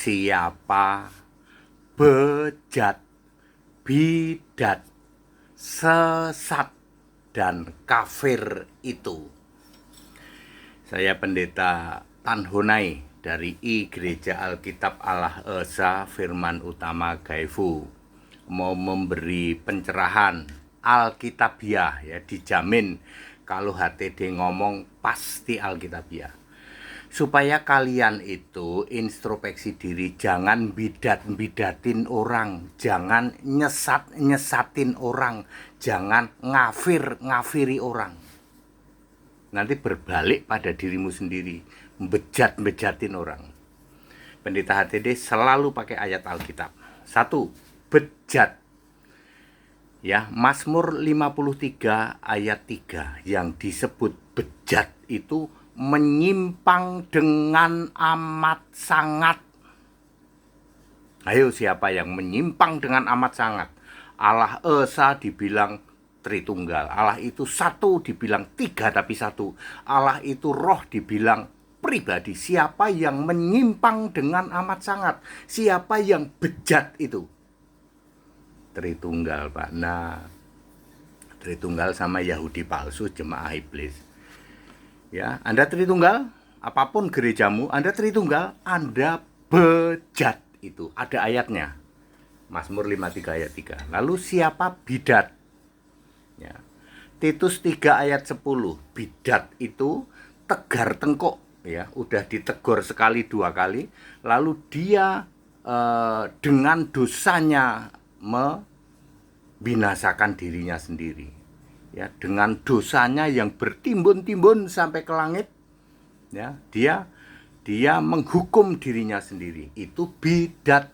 siapa bejat, bidat, sesat, dan kafir itu. Saya Pendeta Tan Honai dari I Gereja Alkitab Allah Esa Firman Utama Gaifu mau memberi pencerahan Alkitabiah, ya, dijamin kalau HTD ngomong pasti Alkitabiah. Supaya kalian itu introspeksi diri, jangan bidat-bidatin orang, jangan nyesat-nyesatin orang, jangan ngafiri orang. Nanti berbalik pada dirimu sendiri, bejat-bejatin orang. Pendeta HTD selalu pakai ayat Alkitab. 1. Bejat. Ya, Mazmur 53 ayat 3 yang disebut bejat itu menyimpang dengan amat sangat. Ayo, siapa yang menyimpang dengan amat sangat? Allah Esa dibilang Tritunggal, Allah itu satu dibilang tiga tapi satu, Allah itu roh dibilang pribadi. Siapa yang menyimpang dengan amat sangat? Siapa yang bejat itu? Tritunggal, Pak. Nah, Tritunggal sama Yahudi palsu, jemaah iblis. Ya, Anda Tritunggal, apapun gerejamu, Anda Tritunggal, Anda bejat itu. Ada ayatnya. Mazmur 53 ayat 3. Lalu siapa bidat? Ya. Titus 3 ayat 10. Bidat itu tegar tengkuk, ya, udah ditegur sekali dua kali, lalu dia dengan dosanya membinasakan dirinya sendiri. Ya, dengan dosanya yang bertimbun-timbun sampai ke langit, ya, dia menghukum dirinya sendiri. Itu bidat.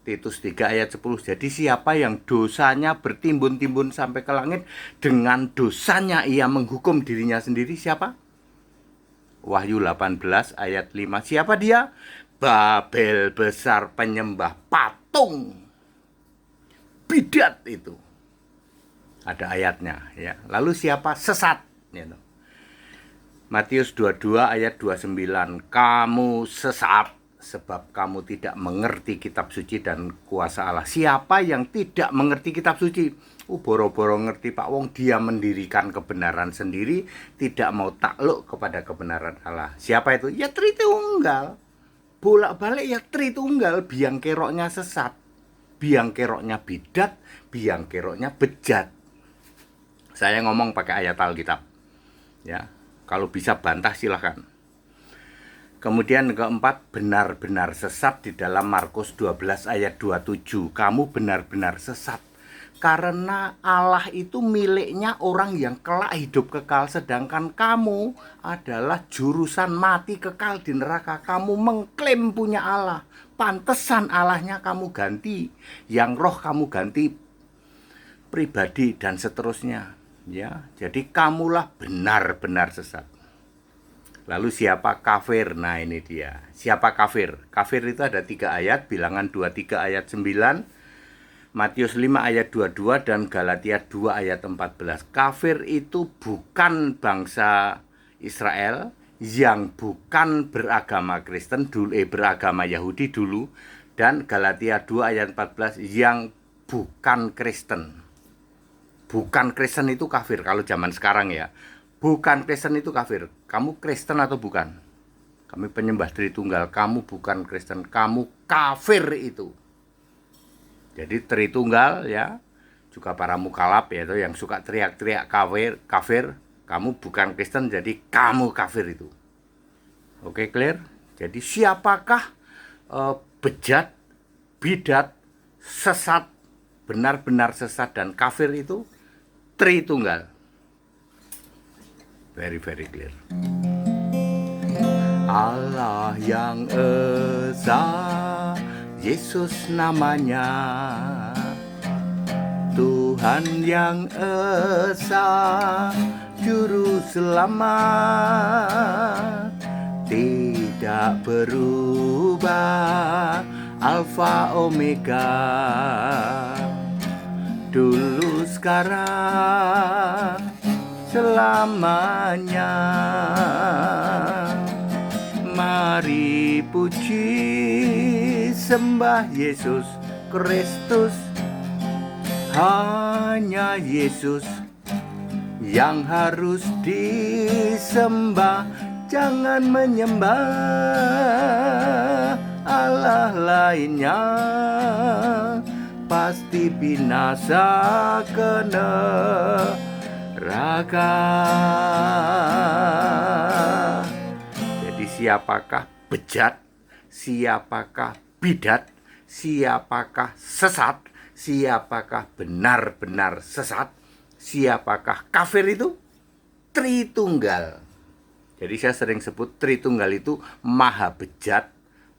Titus 3 ayat 10. Jadi siapa yang dosanya bertimbun-timbun sampai ke langit, dengan dosanya ia menghukum dirinya sendiri, siapa? Wahyu 18 ayat 5. Siapa dia? Babel besar penyembah patung. Bidat itu. Ada ayatnya, ya. Lalu siapa? Sesat, gitu. Matius 22 ayat 29. Kamu sesat sebab kamu tidak mengerti kitab suci dan kuasa Allah. Siapa yang tidak mengerti kitab suci? Boro-boro ngerti, Pak Wong, dia mendirikan kebenaran sendiri, tidak mau takluk kepada kebenaran Allah. Siapa itu? Ya Tritunggal. Bolak-balik ya Tritunggal, biang keroknya sesat, biang keroknya bidat, biang keroknya bejat. Saya ngomong pakai ayat Alkitab, ya. Kalau bisa bantah silahkan. Kemudian keempat, benar-benar sesat di dalam Markus 12 ayat 27. Kamu benar-benar sesat karena Allah itu miliknya orang yang kelak hidup kekal, sedangkan kamu adalah jurusan mati kekal di neraka. Kamu mengklaim punya Allah, pantesan Allahnya kamu ganti, yang roh kamu ganti pribadi dan seterusnya. Ya, jadi kamulah benar-benar sesat. Lalu siapa kafir? Nah, ini dia. Siapa kafir? Kafir itu ada 3 ayat, Bilangan 23 ayat 9, Matius 5 ayat 22, dan Galatia 2 ayat 14. Kafir itu bukan bangsa Israel yang bukan beragama Kristen dulu, beragama Yahudi dulu, dan Galatia 2 ayat 14 yang bukan Kristen. Bukan Kristen itu kafir kalau zaman sekarang, ya. Bukan Kristen itu kafir. Kamu Kristen atau bukan? Kami penyembah Tritunggal. Kamu bukan Kristen, kamu kafir itu. Jadi Tritunggal, ya, juga para mukalaf, yaitu yang suka teriak-teriak kafir, kamu bukan Kristen, jadi kamu kafir itu. Oke, clear? Jadi siapakah bejat, bidat, sesat, benar-benar sesat dan kafir itu? Tritunggal. Very clear. Allah yang esa, Yesus namanya. Tuhan yang esa, Juru Selamat. Tidak berubah, Alfa Omega. Dulu, sekarang, selamanya. Mari puji sembah Yesus Kristus. Hanya Yesus yang harus disembah. Jangan menyembah Allah lainnya, pasti binasa ke neraka. Jadi siapakah bejat, siapakah bidat, siapakah sesat, siapakah benar-benar sesat, siapakah kafir itu? Tritunggal. Jadi saya sering sebut Tritunggal itu maha bejat,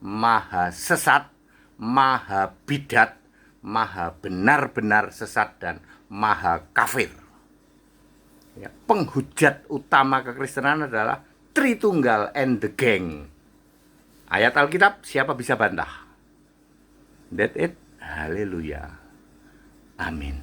maha sesat, maha bidat, maha benar-benar sesat, dan maha kafir. Ya, penghujat utama kekristenan adalah Tritunggal and the gang. Ayat Alkitab siapa bisa bantah? That's it. Haleluya. Amin.